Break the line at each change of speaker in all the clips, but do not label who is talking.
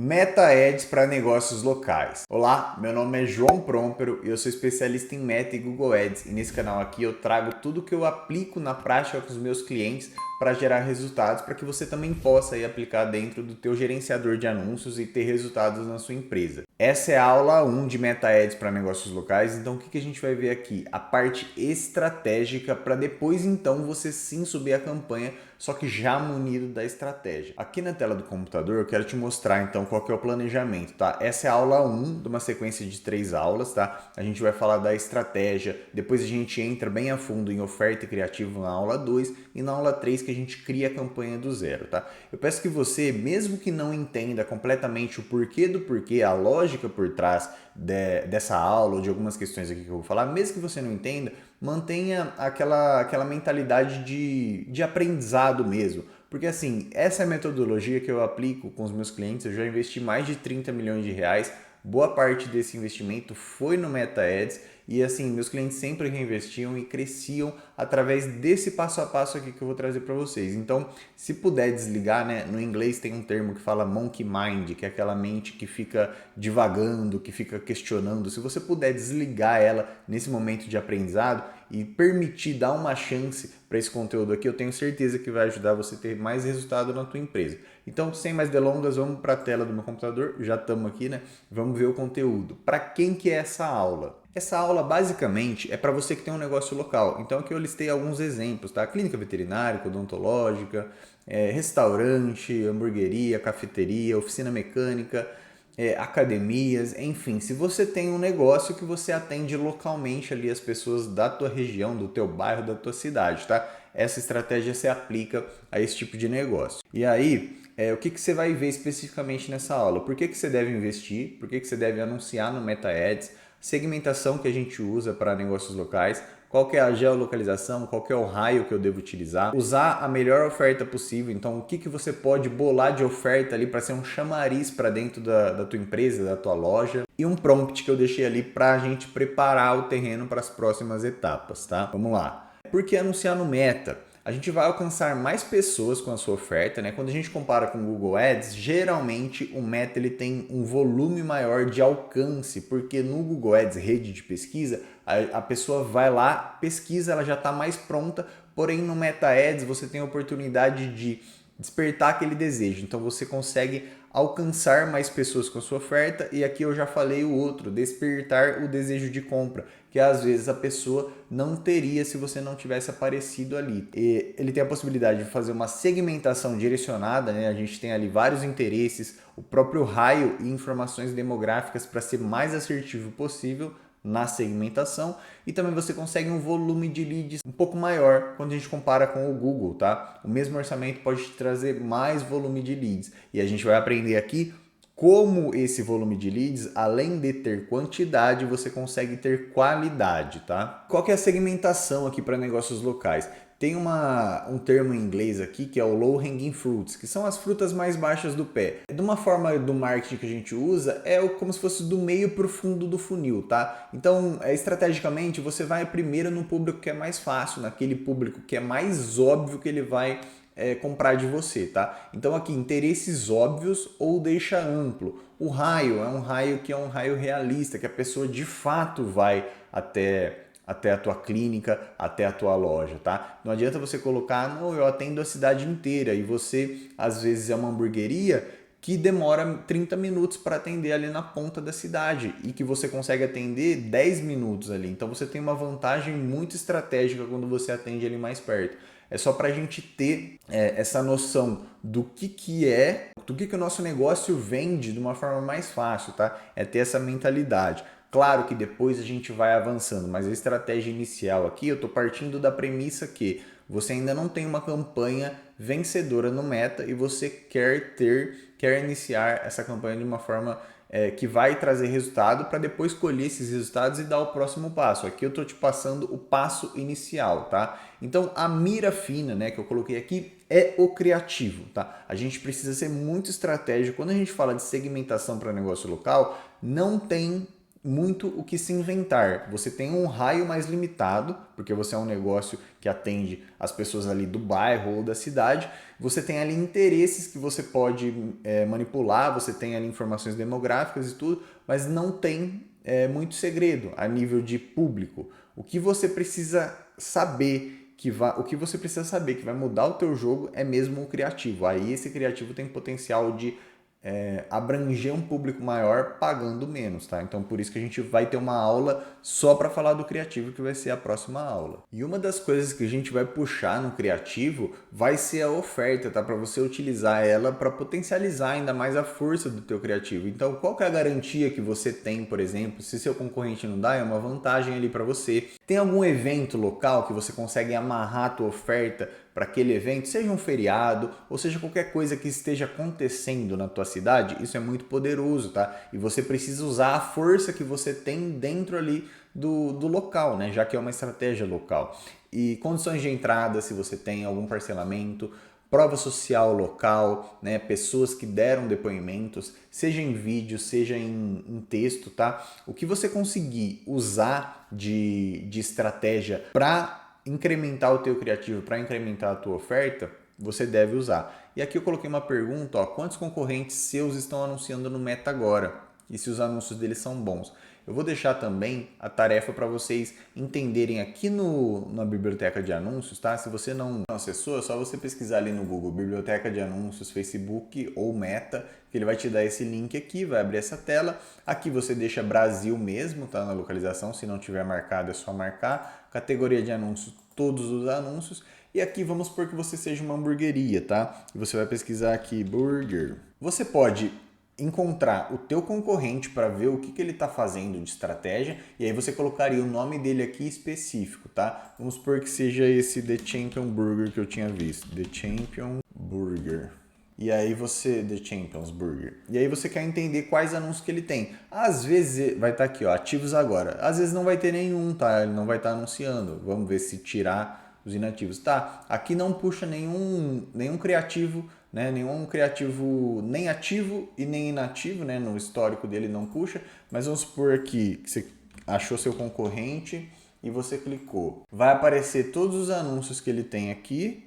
Meta Ads para negócios locais. Olá, meu nome é João Prómpero e eu sou especialista em Meta e Google Ads. E nesse canal aqui eu trago tudo que eu aplico na prática com os meus clientes para gerar resultados, para que você também possa aí aplicar dentro do teu gerenciador de anúncios e ter resultados na sua empresa. Essa é a aula 1 de Meta Ads para negócios locais. Então o que a gente vai ver aqui? A parte estratégica para depois então você sim subir a campanha, só que já munido da estratégia. Aqui na tela do computador eu quero te mostrar então qual que é o planejamento, tá? Essa é a aula 1 de uma sequência de 3 aulas, tá? A gente vai falar da estratégia, depois a gente entra bem a fundo em oferta e criativo na aula 2 e na aula 3 que a gente cria a campanha do zero, tá? Eu peço que você, mesmo que não entenda completamente o porquê do porquê, a lógica por trás dessa aula ou de algumas questões aqui que eu vou falar, mesmo que você não entenda, mantenha aquela mentalidade de aprendizado mesmo. Porque assim, essa é a metodologia que eu aplico com os meus clientes. Eu já investi mais de 30 milhões de reais. Boa parte desse investimento foi no Meta Ads e assim, meus clientes sempre reinvestiam e cresciam através desse passo a passo aqui que eu vou trazer para vocês. Então, se puder desligar, né? No inglês tem um termo que fala monkey mind, que é aquela mente que fica divagando, que fica questionando. Se você puder desligar ela nesse momento de aprendizado e permitir dar uma chance para esse conteúdo aqui, eu tenho certeza que vai ajudar você a ter mais resultado na tua empresa. Então, sem mais delongas, vamos para a tela do meu computador. Já estamos aqui, né? Vamos ver o conteúdo. Para quem que é essa aula? Essa aula basicamente é para você que tem um negócio local. Então aqui eu listei alguns exemplos, tá? Clínica veterinária, odontológica, restaurante, hamburgueria, cafeteria, oficina mecânica, academias, enfim. Se você tem um negócio que você atende localmente ali as pessoas da tua região, do teu bairro, da tua cidade, tá? Essa estratégia se aplica a esse tipo de negócio. E aí, o que você vai ver especificamente nessa aula? Por que você deve investir? Por que você deve anunciar no Meta Ads? Segmentação que a gente usa para negócios locais, qual que é a geolocalização, qual que é o raio que eu devo utilizar, usar a melhor oferta possível. Então, o que você pode bolar de oferta ali para ser um chamariz para dentro da tua empresa, da tua loja, e um prompt que eu deixei ali para a gente preparar o terreno para as próximas etapas, tá? Vamos lá. Por que anunciar no Meta? A gente vai alcançar mais pessoas com a sua oferta, né? Quando a gente compara com o Google Ads, geralmente o Meta ele tem um volume maior de alcance, porque no Google Ads, rede de pesquisa, a pessoa vai lá, pesquisa, ela já está mais pronta, porém no Meta Ads você tem a oportunidade de despertar aquele desejo. Então você consegue alcançar mais pessoas com a sua oferta e aqui eu já falei o outro, despertar o desejo de compra, que às vezes a pessoa não teria se você não tivesse aparecido ali. E ele tem a possibilidade de fazer uma segmentação direcionada, né? A gente tem ali vários interesses, o próprio raio e informações demográficas para ser mais assertivo possível na segmentação e também você consegue um volume de leads um pouco maior quando a gente compara com o Google, tá? O mesmo orçamento pode te trazer mais volume de leads e a gente vai aprender aqui como esse volume de leads, além de ter quantidade, você consegue ter qualidade, tá? Qual que é a segmentação aqui para negócios locais? Tem um termo em inglês aqui que é o low hanging fruits, que são as frutas mais baixas do pé. De uma forma do marketing que a gente usa, como se fosse do meio para o fundo do funil, tá? Então, estrategicamente, você vai primeiro no público que é mais fácil, naquele público que é mais óbvio que ele vai comprar de você, tá? Então aqui, interesses óbvios ou deixa amplo. O raio é um raio que é um raio realista, que a pessoa de fato vai até a tua clínica, até a tua loja, tá? Não adianta você colocar, não, eu atendo a cidade inteira e você, às vezes, é uma hamburgueria que demora 30 minutos para atender ali na ponta da cidade e que você consegue atender 10 minutos ali. Então você tem uma vantagem muito estratégica quando você atende ali mais perto. É só para a gente ter essa noção do que o nosso negócio vende de uma forma mais fácil, tá? É ter essa mentalidade. Claro que depois a gente vai avançando, mas a estratégia inicial aqui, eu estou partindo da premissa que você ainda não tem uma campanha vencedora no Meta e você quer iniciar essa campanha de uma forma que vai trazer resultado para depois colher esses resultados e dar o próximo passo. Aqui eu estou te passando o passo inicial, tá? Então a mira fina, né, que eu coloquei aqui é o criativo, tá? A gente precisa ser muito estratégico. Quando a gente fala de segmentação para negócio local, não tem muito o que se inventar. Você tem um raio mais limitado, porque você é um negócio que atende as pessoas ali do bairro ou da cidade. Você tem ali interesses que você pode manipular, você tem ali informações demográficas e tudo, mas não tem muito segredo a nível de público. O que você precisa saber o que você precisa saber que vai mudar o teu jogo é mesmo o criativo. Aí esse criativo tem potencial de abranger um público maior pagando menos, tá? Então por isso que a gente vai ter uma aula só para falar do criativo, que vai ser a próxima aula. E uma das coisas que a gente vai puxar no criativo vai ser a oferta, tá? Para você utilizar ela para potencializar ainda mais a força do teu criativo. Então qual que é a garantia que você tem, por exemplo, se seu concorrente não dá, é uma vantagem ali para você. Tem algum evento local que você consegue amarrar a tua oferta para aquele evento, seja um feriado ou seja qualquer coisa que esteja acontecendo na tua cidade? Isso é muito poderoso, tá? E você precisa usar a força que você tem dentro ali do local, né? Já que é uma estratégia local. E condições de entrada, se você tem algum parcelamento, prova social local, né? Pessoas que deram depoimentos, seja em vídeo, seja em texto, tá? O que você conseguir usar de estratégia para incrementar o teu criativo, para incrementar a tua oferta, você deve usar. E aqui eu coloquei uma pergunta, ó, quantos concorrentes seus estão anunciando no Meta agora? E se os anúncios deles são bons? Eu vou deixar também a tarefa para vocês entenderem aqui na biblioteca de anúncios, tá? Se você não acessou, é só você pesquisar ali no Google, biblioteca de anúncios, Facebook ou Meta, que ele vai te dar esse link aqui, vai abrir essa tela. Aqui você deixa Brasil mesmo, tá? Na localização, se não tiver marcado é só marcar. Categoria de anúncios, todos os anúncios. E aqui vamos supor que você seja uma hamburgueria, tá? E você vai pesquisar aqui burger. Você pode encontrar o teu concorrente para ver o que ele está fazendo de estratégia e aí você colocaria o nome dele aqui específico, tá? Vamos supor que seja esse The Champion Burger que eu tinha visto, The Champion Burger. E aí você, The Champions Burger. E aí você quer entender quais anúncios que ele tem. Às vezes vai estar aqui, ó, ativos agora. Às vezes não vai ter nenhum, tá? Ele não vai estar anunciando. Vamos ver se tirar os inativos. Tá, aqui não puxa nenhum criativo, né? Nenhum criativo nem ativo e nem inativo, né? No histórico dele não puxa. Mas vamos supor aqui que você achou seu concorrente e você clicou. Vai aparecer todos os anúncios que ele tem aqui.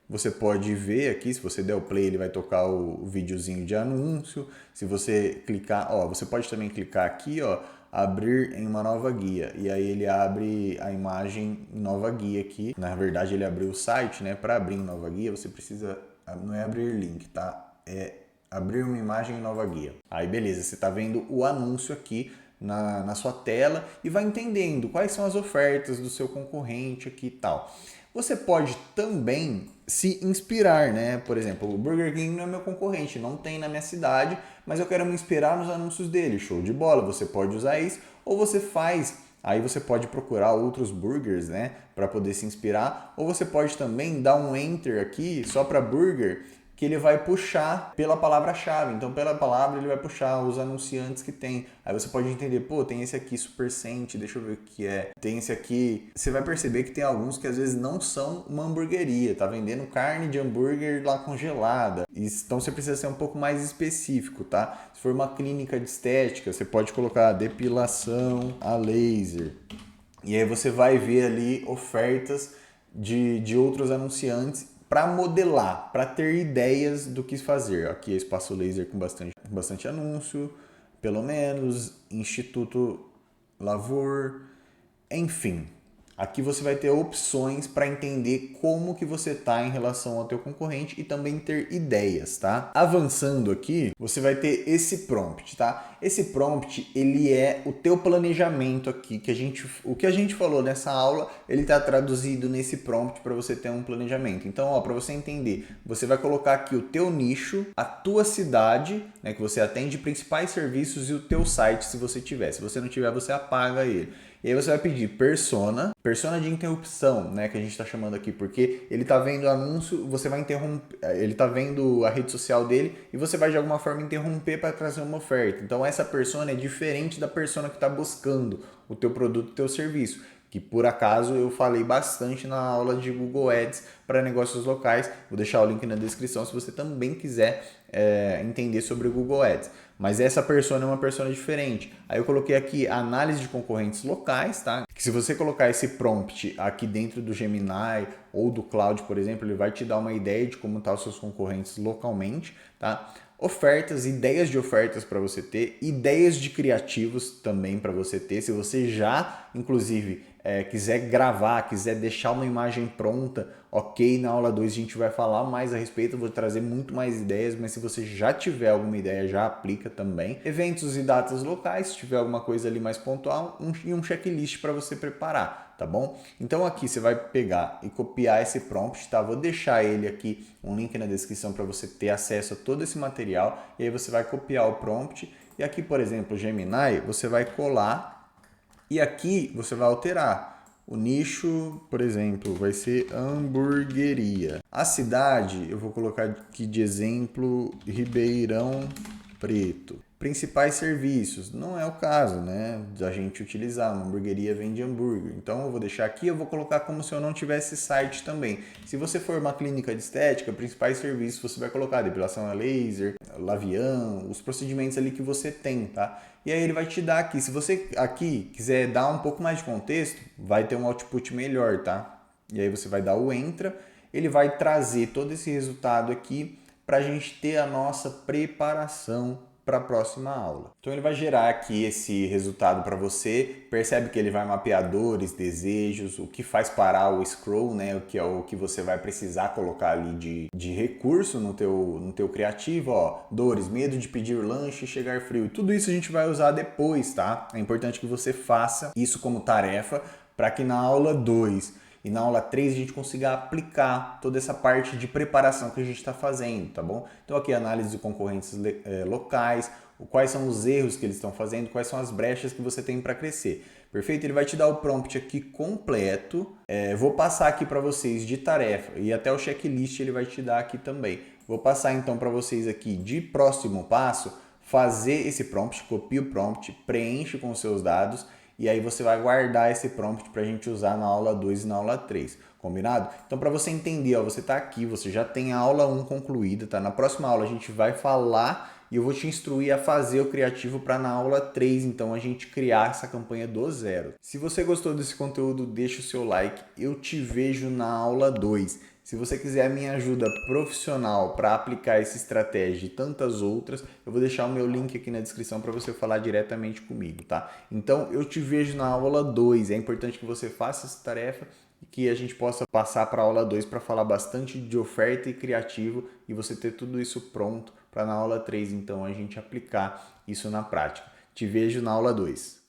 Você pode ver aqui, se você der o play, ele vai tocar o videozinho de anúncio. Se você clicar, ó, você pode também clicar aqui, ó, abrir em uma nova guia. E aí ele abre a imagem em nova guia aqui. Na verdade, ele abriu o site, né? Para abrir em nova guia, você precisa, não é abrir link, tá? É abrir uma imagem em nova guia. Aí beleza, você tá vendo o anúncio aqui na sua tela e vai entendendo quais são as ofertas do seu concorrente aqui e tal. Você pode também se inspirar, né? Por exemplo, o Burger King não é meu concorrente, não tem na minha cidade, mas eu quero me inspirar nos anúncios dele. Show de bola, você pode usar isso. Ou você faz, aí você pode procurar outros burgers, né? Para poder se inspirar. Ou você pode também dar um enter aqui só para burger, que ele vai puxar pela palavra-chave. Então, pela palavra, ele vai puxar os anunciantes que tem. Aí você pode entender, pô, tem esse aqui Supercente, deixa eu ver o que é. Tem esse aqui. Você vai perceber que tem alguns que às vezes não são uma hamburgueria, tá vendendo carne de hambúrguer lá congelada. Então você precisa ser um pouco mais específico, tá? Se for uma clínica de estética, você pode colocar depilação a laser. E aí você vai ver ali ofertas de outros anunciantes para modelar, para ter ideias do que fazer. Aqui é espaço laser com bastante anúncio, pelo menos, Instituto Lavor, enfim. Aqui você vai ter opções para entender como que você está em relação ao teu concorrente e também ter ideias, tá? Avançando aqui, você vai ter esse prompt, tá? Esse prompt, ele é o teu planejamento aqui, o que a gente falou nessa aula, ele está traduzido nesse prompt para você ter um planejamento. Então, ó, para você entender, você vai colocar aqui o teu nicho, a tua cidade, né, que você atende, principais serviços e o teu site, se você tiver. Se você não tiver, você apaga ele. E aí você vai pedir persona de interrupção, né, que a gente está chamando aqui, porque ele está vendo o anúncio, você vai interromper, ele está vendo a rede social dele e você vai de alguma forma interromper para trazer uma oferta. Então essa persona é diferente da persona que está buscando o teu produto, o teu serviço. que por acaso eu falei bastante na aula de Google Ads para negócios locais. Vou deixar o link na descrição se você também quiser entender sobre o Google Ads. Mas essa persona é uma persona diferente. Aí eu coloquei aqui análise de concorrentes locais, tá? Que se você colocar esse prompt aqui dentro do Gemini ou do Claude, por exemplo, ele vai te dar uma ideia de como estão os seus concorrentes localmente, tá? Ofertas, ideias de ofertas para você ter, ideias de criativos também para você ter. Se você já, inclusive, quiser gravar, quiser deixar uma imagem pronta, ok, na aula 2 a gente vai falar mais a respeito, vou trazer muito mais ideias, mas se você já tiver alguma ideia, já aplica também. Eventos e datas locais, se tiver alguma coisa ali mais pontual, e um checklist para você preparar, tá bom? Então aqui você vai pegar e copiar esse prompt, tá? Vou deixar ele aqui, um link na descrição para você ter acesso a todo esse material, e aí você vai copiar o prompt, e aqui, por exemplo, Gemini, você vai colar e aqui você vai alterar. O nicho, por exemplo, vai ser hamburgueria. A cidade, eu vou colocar aqui de exemplo Ribeirão Preto. Principais serviços, não é o caso, né, da gente utilizar, uma hamburgueria vende hambúrguer. Então eu vou deixar aqui, eu vou colocar como se eu não tivesse site também. Se você for uma clínica de estética, principais serviços você vai colocar depilação a laser, labião, os procedimentos ali que você tem, tá? E aí ele vai te dar aqui, se você aqui quiser dar um pouco mais de contexto, vai ter um output melhor, tá? E aí você vai dar o entra, ele vai trazer todo esse resultado aqui para a gente ter a nossa preparação para a próxima aula. Então ele vai gerar aqui esse resultado para você, percebe que ele vai mapear dores, desejos, o que faz parar o scroll, né? O que é o que você vai precisar colocar ali de recurso no teu criativo, ó, dores, medo de pedir lanche e chegar frio. Tudo isso a gente vai usar depois, tá? É importante que você faça isso como tarefa para que na aula 2 e na aula 3 a gente consiga aplicar toda essa parte de preparação que a gente está fazendo, tá bom? Então aqui análise de concorrentes locais, quais são os erros que eles estão fazendo, quais são as brechas que você tem para crescer. Perfeito? Ele vai te dar o prompt aqui completo. Vou passar aqui para vocês de tarefa e até o checklist ele vai te dar aqui também. Vou passar então para vocês aqui de próximo passo, fazer esse prompt, copia o prompt, preenche com os seus dados e aí você vai guardar esse prompt para a gente usar na aula 2 e na aula 3, combinado? Então para você entender, ó, você está aqui, você já tem a aula 1 concluída, tá? Na próxima aula a gente vai falar e eu vou te instruir a fazer o criativo para na aula 3, então a gente criar essa campanha do zero. Se você gostou desse conteúdo, deixa o seu like, eu te vejo na aula 2. Se você quiser a minha ajuda profissional para aplicar essa estratégia e tantas outras, eu vou deixar o meu link aqui na descrição para você falar diretamente comigo, tá? Então eu te vejo na aula 2. É importante que você faça essa tarefa e que a gente possa passar para a aula 2 para falar bastante de oferta e criativo e você ter tudo isso pronto para na aula 3, então a gente aplicar isso na prática. Te vejo na aula 2.